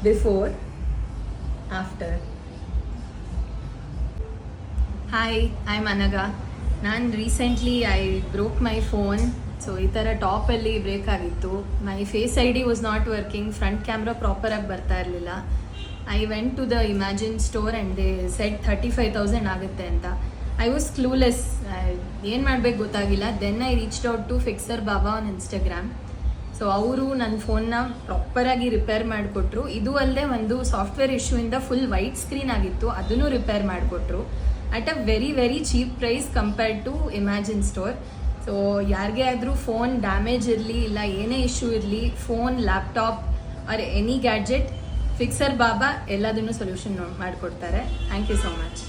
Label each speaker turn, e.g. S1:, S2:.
S1: Before after. Hi ಅನಗ. ನಾನು recently I broke my phone. So ಈ ಥರ ಟಾಪಲ್ಲಿ ಬ್ರೇಕ್ ಆಗಿತ್ತು. My face I D was not working, front camera ಪ್ರಾಪರಾಗಿ ಬರ್ತಾ ಇರಲಿಲ್ಲ. I went to the Imagine store and they said 35,000 ಆಗುತ್ತೆ ಅಂತ. ಐ ವಾಸ್ ಕ್ಲೂಲೆಸ್, ಏನು ಮಾಡಬೇಕು ಗೊತ್ತಾಗಿಲ್ಲ. Then I reached out to Fixer Baba on Instagram. So ಅವರು ನನ್ನ ಫೋನ್ನ ಪ್ರಾಪರಾಗಿ ರಿಪೇರ್ ಮಾಡಿಕೊಟ್ರು. ಇದು ಅಲ್ಲದೆ ಒಂದು ಸಾಫ್ಟ್ವೇರ್ ಇಶ್ಯೂಯಿಂದ ಫುಲ್ ವೈಟ್ ಸ್ಕ್ರೀನ್ ಆಗಿತ್ತು, ಅದನ್ನು ರಿಪೇರ್ ಮಾಡಿಕೊಟ್ರು at a very very cheap price compared to Imagine store. So ಯಾರಿಗೇ ಆದರೂ ಫೋನ್ ಡ್ಯಾಮೇಜ್ ಇರಲಿ ಇಲ್ಲ ಏನೇ ಇಶ್ಯೂ ಇರಲಿ, phone, laptop or any gadget, Fixer Baba ಎಲ್ಲದನ್ನು ಸೊಲ್ಯೂಷನ್ ಮಾಡಿಕೊಡ್ತಾರೆ. Thank you so much.